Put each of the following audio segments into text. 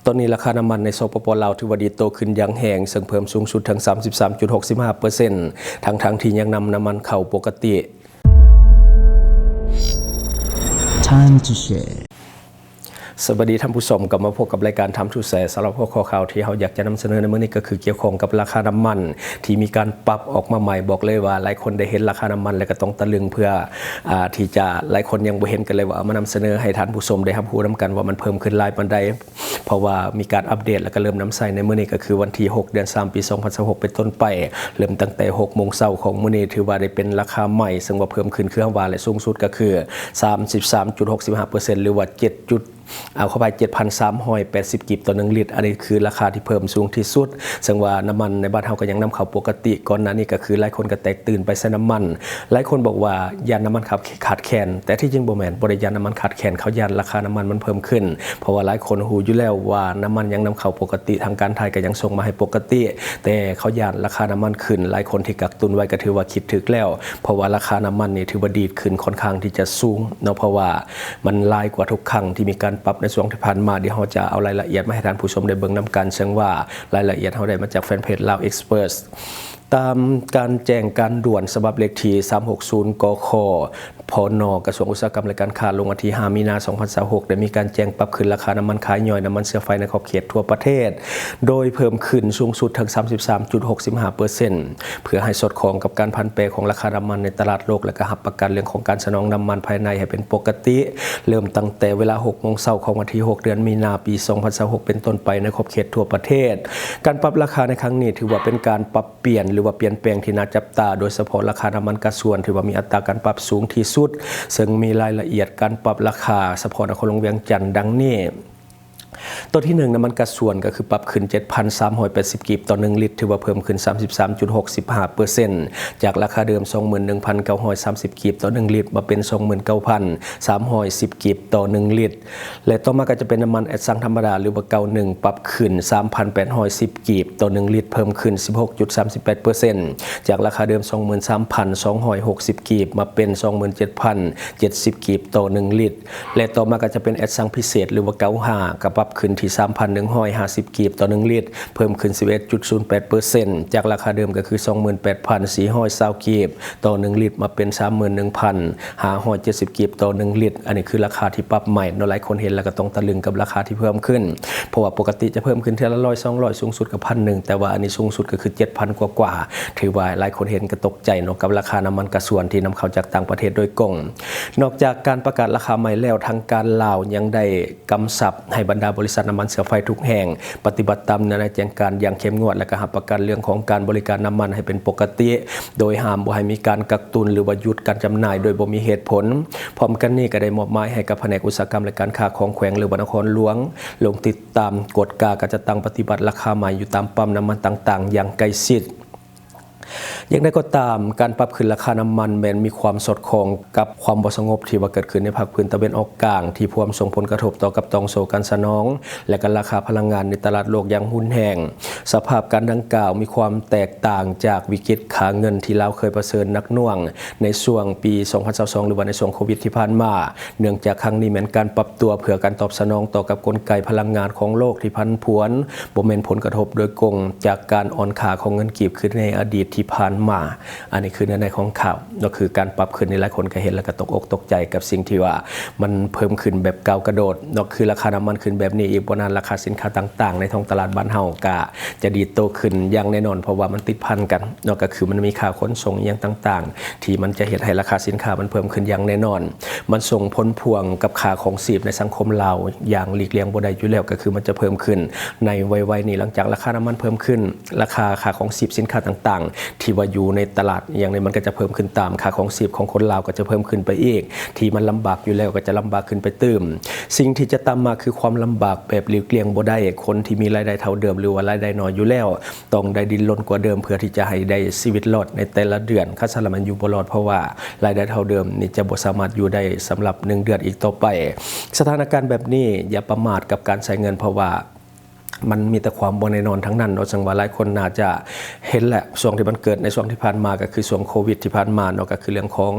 ตอนนี้ราคาน้ำมันในสปป.ลาวถือว่าดีโตขึ้นอย่างแรงซึ่งเพิ่มสูงสุดถึง 33.65% ทั้งที่ยังนำน้ำมันเข้าปกติ Time to shareสวัสดีท่านผู้ชมกลับมาพบกับรายการทำทูแสสำหรับข้อข่าวที่เราอยากจะนำเสนอในมื้อนี้ก็คือเกี่ยวข้องกับราคาน้ำมันที่มีการปรับออกมาใหม่บอกเลยว่าหลายคนได้เห็นราคาน้ำมันแล้วก็ต้องตะลึงเพื่อที่จะหลายคนยังบ่เห็นกันเลยว่าเอามานำเสนอให้ท่านผู้ชมได้รับรู้นำกันว่ามันเพิ่มขึ้นหลายปานใดเพราะว่ามีการอัปเดตแล้วก็เริ่มนำใช้ในมื้อนี้ก็คือวันที่6เดือน3ปี2026เป็นต้นไปเริ่มตั้งแต่ 6 โมงเช้าของมื้อนี้ถือว่าได้เป็นราคาใหม่ซึ่งว่าเพิ่มขึ้นคือว่าและสูงสุดก็คือ 33.65% หรือว่าเอาเข้าไป 7,380 กิบต่อ1ลิตรอันนี้คือราคาที่เพิ่มสูงที่สุดซึ่งว่าน้ำมันในบ้านเฮาก็ยังนำเข้าปกติก่อนหน้านี้ก็คือหลายคนก็แตกตื่นไปใส่น้ำมันหลายคนบอกว่ายานน้ำมันขาดแคลนแต่ที่จริงบ่แม่นบ่ได้ยานน้ำมันขาดแคลนเขายานราคาน้ำมันมันเพิ่มขึ้นเพราะว่าหลายคนฮู้อยู่แล้วว่าน้ำมันยังนำเข้าปกติทางการไทยก็ยังส่งมาให้ปกติแต่เขายานราคาน้ำมันขึ้นหลายคนที่กักตุนไว้ก็ถือว่าคิดถึกแล้วเพราะว่าราคาน้ำมันนี่ถือว่าดีดขึ้นค่อนข้างที่จะสูงเนาะเพราะว่ามันหลายกว่าทุกครั้งที่มีการปรับในช่วงที่ผ่านมาเดี๋ยวเราจะเอารายละเอียดมาให้ท่านผู้ชมได้เบิ่งนำกันซึ่งว่ารายละเอียดเราได้มาจากแฟนเพจ Lao Experts ตามการแจ้งการด่วนฉบับเลขที่360 กค.พน.กระทรวงอุตสาหกรรมและการค้าลงวันที่5 มีนาคม 2026ได้มีการแจ้งปรับขึ้นราคาน้ำมันขายย่อยน้ำมันเชื้อไฟในขอบเขตทั่วประเทศโดยเพิ่มขึ้นสูงสุดถึง 33.65% เพื่อให้สอดคล้องกับการผันแปรของราคาน้ำมันในตลาดโลกและก็รับประกันเรื่องของการสนองน้ำมันภายในให้เป็นปกติเริ่มตั้งแต่เวลา 6 โมงเช้าของวันที่ 6 เดือนมีนาคม ปี 2026 เป็นต้นไปในขอบเขตทั่วประเทศการปรับราคาในครั้งนี้ถือว่าเป็นการปรับเปลี่ยนหรือว่าเปลี่ยนแปลงที่น่าจับตาโดยเฉพาะราคาน้ำมันก๊าซส่วนถือว่ามีอัตราการปรับสูงที่สุดซึ่งมีรายละเอียดการปรับราคาเฉพาะนครหลวงเวียงจันทร์ดังนี้ตัวที่1น้ำมันก๊าซส่วนก็คือปรับขึ้น 7,380 กิบต่อ1ลิตรถือว่าเพิ่มขึ้น 33.65% จากราคาเดิม 21,930 กิบต่อ1ลิตรมาเป็น 29,310 กิบต่อ1ลิตรและต่อมาก็จะเป็นน้ำมันแอดซังธรรมดาหรือว่า91ปรับขึ้น 3,810 กิบต่อ1ลิตรเพิ่มขึ้น 16.38% จากราคาเดิม 23,260 กิบมาเป็น 27,070 กิบต่อ1ลิตรและต่อมาก็จะเป็นแอดซังพิเศษหรือว่า95กับปรับขึ้นที่ 3,150 กีบต่อ1ลิตรเพิ่มขึ้น 11.08% จากราคาเดิมก็คือ 28,420 กีบต่อ1ลิตรมาเป็น 31,570 กีบต่อ1ลิตรอันนี้คือราคาที่ปรับใหม่หลายคนเห็นแล้วก็ต้องตะลึงกับราคาที่เพิ่มขึ้นเพราะว่าปกติจะเพิ่มขึ้นทีละ100 200สูงสุดกับ 1,000 แต่ว่าอันนี้สูงสุดก็คือ 7,000 กว่าถือว่าหลายคนเห็นก็ตกใจเนาะกับราคาน้ำมันก๊าซส่วนที่นำเข้าจากต่างประเทศโดยตรงนอกจากการประกาศราคาใหม่แล้วทางการลาวยังได้กำชับให้บรรดาบริษัทน้ำมันเชื้อไฟทุกแห่งปฏิบัติตามแนวแจ้งการอย่างเข้มงวดและก็รับประกันเรื่องของการบริการน้ำมันให้เป็นปกติโดยห้ามบ่ให้มีการกักตุนหรือว่าหยุดการจำหน่ายโดยบ่มีเหตุผลพร้อมกันนี้ก็ได้มอบหมายให้กับแผนกอุตสาหกรรมและการค้าของแขวงหรือว่านครหลวงลงติดตามกฎกาจะตั้งปฏิบัติราคาใหม่อยู่ตามปั๊มน้ำมันต่างๆอย่างใกล้ชิดอย่างไรก็ตามการปรับขึ้นราคาน้ำมันแม้นมีความสอดคล้องกับความบ่สงบที่ว่าเกิดขึ้นในภาคพื้นตะวันออกกลางที่พวมส่งผลกระทบต่อกับตองโซการสนองและก็ราคาพลังงานในตลาดโลกอย่างหุ้นแห้งสภาพการดังกล่าวมีความแตกต่างจากวิกฤตขาเงินที่ลาวเคยเผชิญหนักหน่วงในช่วงปี 2022 หรือว่าในช่วงโควิดที่ผ่านมาเนื่องจากครั้งนี้แม้นการปรับตัวเพื่อการตอบสนองต่อกับกลไกพลังงานของโลกที่ผันผวนบ่แม่นผลกระทบโดยตรงจากการอ่อนค่าของเงินกีบขึ้นในอดีตที่ผ่านมาอันนี้คือในของข่าวก็คือการปรับขึ้นในหลายคนก็เห็นแล้วก็ตกอกตกใจกับสิ่งที่ว่ามันเพิ่มขึ้นแบบก้าวกระโดดก็คือราคาน้ำมันขึ้นแบบนี้อีกบ่นานราคาสินค้าต่างๆในท้องตลาดบ้านเฮาก็จะดีโตขึ้นอย่างแน่นอนเพราะว่ามันติดพันกันก็คือมันมีค่าขนส่งอย่างต่างๆที่มันจะเฮ็ดให้ราคาสินค้ามันเพิ่มขึ้นอย่างแน่นอนมันส่งผลพวงกับค่าของชีพในสังคมเราอย่างหลีกเลี่ยงบ่ได้อยู่แล้วก็คือมันจะเพิ่มขึ้นในวัยๆนี้หลังจากราคาน้ำมันเพิ่มขึ้นราคาค่าของชีพสินค้าต่างๆที่ว่าอยู่ในตลาดอย่างนี้มันก็จะเพิ่มขึ้นตามค่าของชีพของคนลาวก็จะเพิ่มขึ้นไปอีกที่มันลำบากอยู่แล้วก็จะลำบากขึ้นไปตื้มสิ่งที่จะตามมาคือความลำบากแบบหลีกเลี่ยงบ่ได้คนที่มีรายได้เท่าเดิมหรือว่ารายได้น้อยอยู่แล้วต้องได้ดิ้นรนกว่าเดิมเพื่อที่จะให้ได้ชีวิตรอดในแต่ละเดือนคัสละมันอยู่บ่รอดเพราะว่ารายได้เท่าเดิมนี่จะบ่สามารถอยู่ได้สำหรับ1 เดือนอีกต่อไปสถานการณ์แบบนี้อย่าประมาทกับการใช้เงินเพราะว่า มันมีแต่ความบ่แน่นอนทั้งนั้นเนาะจังว่าหลายคนน่าจะเห็นแหละช่วงที่มันเกิดในช่วงที่ผ่านมาก็คือช่วงโควิดที่ผ่านมาเนาะก็คือเรื่องของ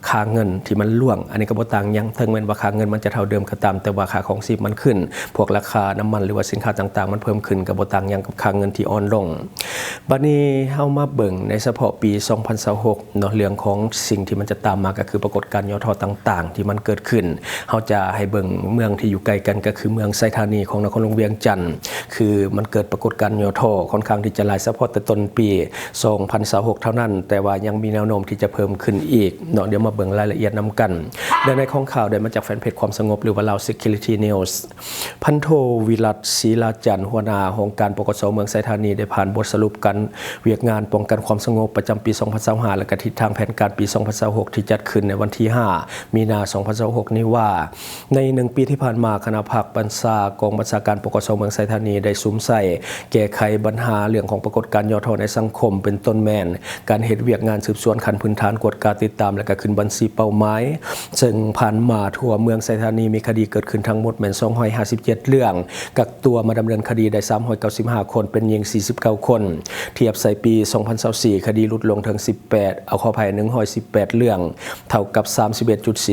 ค่าเงินที่มันล่วงอันนี้ก็บ่ต่างยังถึงแม้ว่าค่าเงินมันจะเท่าเดิมก็ตามแต่ว่าค่าของชีพมันขึ้นพวกราคาน้ำมันหรือว่าสินค้าต่างๆมันเพิ่มขึ้นก็บ่ต่างยังกับค่าเงินที่อ่อนลงบัดนี้เฮามาเบิ่งในเฉพาะปี2026เนาะเรื่องของสิ่งที่มันจะตามมาก็คือปรากฏการณ์ย่อท้อต่างๆที่มันเกิดขึ้นเฮาจะให้เบิ่งเมืองที่อยู่ใกล้กันก็คือเมืองไซธานีของนครหลวงเวียงจันทน์คือมันเกิดปรากฏการณ์ย่อท้อค่อนข้างที่จะหลายเฉพาะแต่ต้นปี2026เท่านั้นแต่ว่ายังมีแนวโน้มที่จะเพิ่มขึ้นอีกเนาะเดี๋ยวมาเบิ่งรายละเอียดนำกันและในของข่าวได้มาจากแฟนเพจความสงบหรือว่า Lao Security News พันโทวิรัตศรีลาจันทร์หัวหน้าองค์การปกสเมืองไซธานีได้ผ่านบทสรุปการเวียกงานป้องกันความสงบประจำปี2025และก็ทิศทางแผนการปี2026ที่จัดขึ้นในวันที่5มีนา2026นี้ว่าใน1ปีที่ผ่านมาคณะผักบัญชากองบัญชาการปกสเมืองไซธานีได้สุมใส่แก้ไขปัญหาเรื่องของปรากฏการณ์ย่อท้อในสังคมเป็นต้นแม่นการเฮ็ดเวียกงานสืบสวนขั้นพื้นฐานกวดการติดตามและก็ขึ้นบัญชีเป้าหมายซึ่งผ่านมาทั่วเมืองไซธานีมีคดีเกิดขึ้นทั้งหมดแม่น257เรื่องกักตัวมาดำเนินคดีได้395คนเป็นหญิง49คนเทียบใส่ปี2024คดีลดลงถึง18เอาเข้าภาย118เรื่องเท่ากับ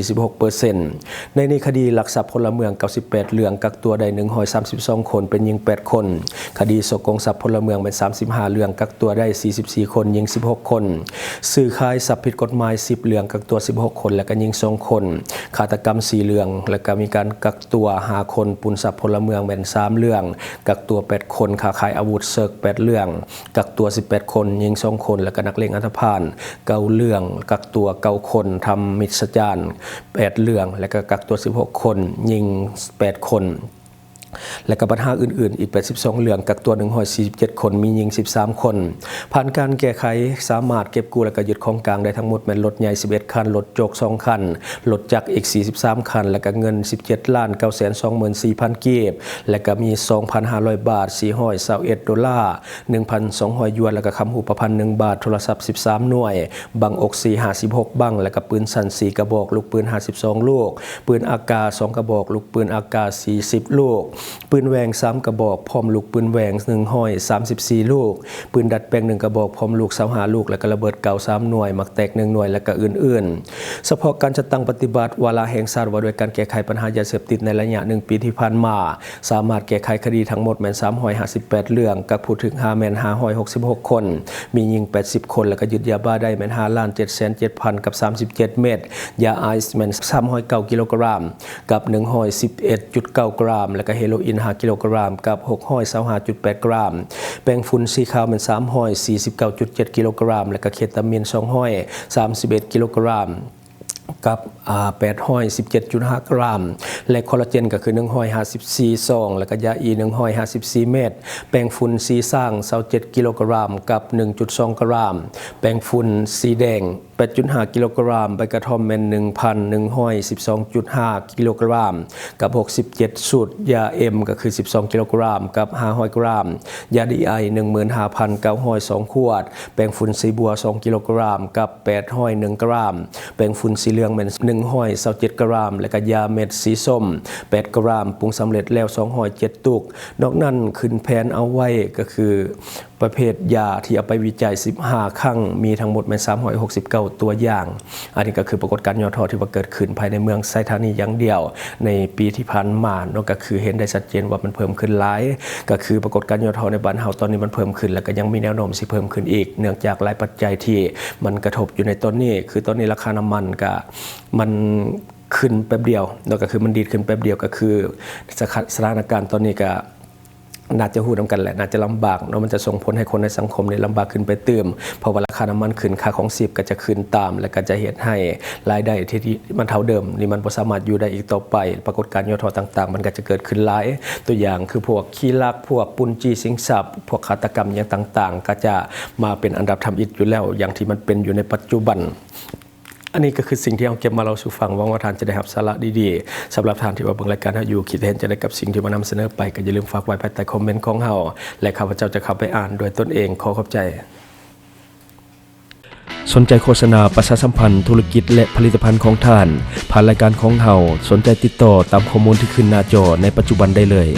31.46% ในนี้คดีลักทรัพย์พลเมือง98เรื่องกักตัวได้132คนเป็นหญิง8คนคดีฉกงทรัพย์พลเมืองเป็น35เรื่องกักตัวได้44คนหญิง16คนซื้อขายทรัพย์ผิดกฎหมาย10เรื่องกักตัว16คนและก็หญิง2คนฆาตกรรม4เรื่องและก็มีการกักตัว5คนปุนทรัพย์พลเมืองเป็น3เรื่องกักตัว8คนค้าขายอาวุธเซิร์ก8เรื่องกักตัว18คนหญิง2คนและก็นักเลงอันธพาล9เรื่องกักตัว9คนทำมิจฉาจาร8เรื่องและก็กักตัว16คนหญิง8คนและก็ปัญหาอื่นๆอีก82เรื่องกักตัว147คนมีหญิง13คนผ่านการแก้ไขสามารถเก็บกู้และก็ยึดของกลางได้ทั้งหมดแม่นรถใหญ่11คันรถโจก2คันรถจักรอีก43คันและก็เงิน17,924,000 กีบและก็มี 2,500 บาท421ดอลลาร์ 1,200 หยวนและก็คำหูประพันธ์1บาทโทรศัพท์13หน่วยบังอก456บังและก็ปืนสั้น4กระบอกลูกปืน52ลูกปืนอากาศ2กระบอกลูกปืนอากาศ40ลูกปืนแหวง3กระบอกพร้อมลูกปืนแหวง134ลูกปืนดัดแปลง1กระบอกพร้อมลูก25ลูกและก็ระเบิดเก่า3หน่วยหมักแตก1หน่วยและก็อื่นๆเฉพาะการจัดตั้งปฏิบัติวาระแห่งชาติว่าด้วยการแก้ไขปัญหายาเสพติดในระยะ1ปีที่ผ่านมาสามารถแก้ไขคดีทั้งหมดแม่น358เรื่องกับผู้ถึง5แม่น566คนมีหญิง80คนและก็ยึดยาบ้าได้แม่น5,707,000กับ37เม็ดยาไอซ์แม่น309กิโลกรัมกับ111.9กรัมและก็เฮโรอีน5กิโลกรัมกับ625.8กรัมแป้งฝุ่นสีขาวเป็น349.7กิโลกรัมและก็เคตามีน231กิโลกรัมกับ817.5 กรัมและคอลลาเจนก็คือ154ซองและก็ยาอี154เม็ดแป้งฝุ่นสีสร้าง27กิโลกรัมกับ 1.2 กรัมแป้งฝุ่นสีแดง8.5 กิโลกรัมใบกระท่อมแม่น 1,112.5 กิโลกรัมกับ67สูตรยาเอ็มก็คือ12กิโลกรัมกับ500กรัมยาดีไอ 15,902 ขวดแป้งฝุ่นสีบัว2กิโลกรัมกับ801กรัมแป้งฝุ่นสีเหลืองแม่น127กรัมและก็ยาเม็ดสีส้ม8กรัมปรุงสำเร็จแล้ว207ตุกนอกนั้นขึ้นแผนเอาไว้ก็คือประเภทยาที่เอาไปวิจัย15ครั้งมีทั้งหมดเป็น369ตัวอย่างอันนี้ก็คือปรากฏการณ์ย่อท้อที่ว่าเกิดขึ้นภายในเมืองไซธานีอย่างเดียวในปีที่ผ่านมาเนาะก็คือเห็นได้ชัดเจนว่ามันเพิ่มขึ้นหลายก็คือปรากฏการณ์ย่อท้อในบ้านเฮาตอนนี้มันเพิ่มขึ้นแล้วก็ยังมีแนวโน้มสิเพิ่มขึ้นอีกเนื่องจากหลายปัจจัยที่มันกระทบอยู่ในตอนนี้คือตอนนี้ราคาน้ำมันก็มันขึ้นแป๊บเดียวแล้วก็คือมันดีดขึ้นแป๊บเดียวก็คือสถานการณ์ตอนนี้ก็น่าจะหู้นำกันแหละน่าจะลำบากเนาะมันจะส่งผลให้คนในสังคมเนี่ยลำบากขึ้นไปเติมเพราะว่าราคาน้ำมันขึ้นค่าของชีพก็จะขึ้นตามและก็จะเหตุให้รายได้ที่มันเท่าเดิมนี่มันบ่สามารถอยู่ได้อีกต่อไปปรากฏการณ์ย่อท้อต่างๆมันก็จะเกิดขึ้นหลายตัวอย่างคือพวกขี้ลักพวกปุ้นจี้สิงทรัพย์พวกฆาตกรรมอย่างต่างๆก็จะมาเป็นอันดับทำอิฐอยู่แล้วอย่างที่มันเป็นอยู่ในปัจจุบันอันนี้ก็คือสิ่งที่เราเก็บมาเราสู่ฟังหวังว่าท่านจะได้รับสาระดีๆสำหรับท่านที่ว่าเบิ่งรายการเราอยู่คิดเห็นจะได้กับสิ่งที่มานำเสนอไปก็อย่าลืมฝากไว้ภายใต้คอมเมนต์ของเราและข้าพเจ้าจะเข้าไปอ่านโดยตนเองขอขอบใจสนใจโฆษณาประชาสัมพันธ์ธุรกิจและผลิตภัณฑ์ของท่านผ่านรายการของเราสนใจติดต่อตามข้อมูลที่ขึ้นหน้าจอในปัจจุบันได้เลย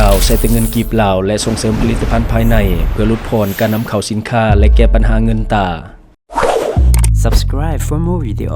ลาวใช้แต่เงินกีบลาวและส่งเสริมผลิตภัณฑ์ภายในเพื่อลดพรการนำเข้าสินค้าและแก้ปัญหาเงินตา Subscribe for more video.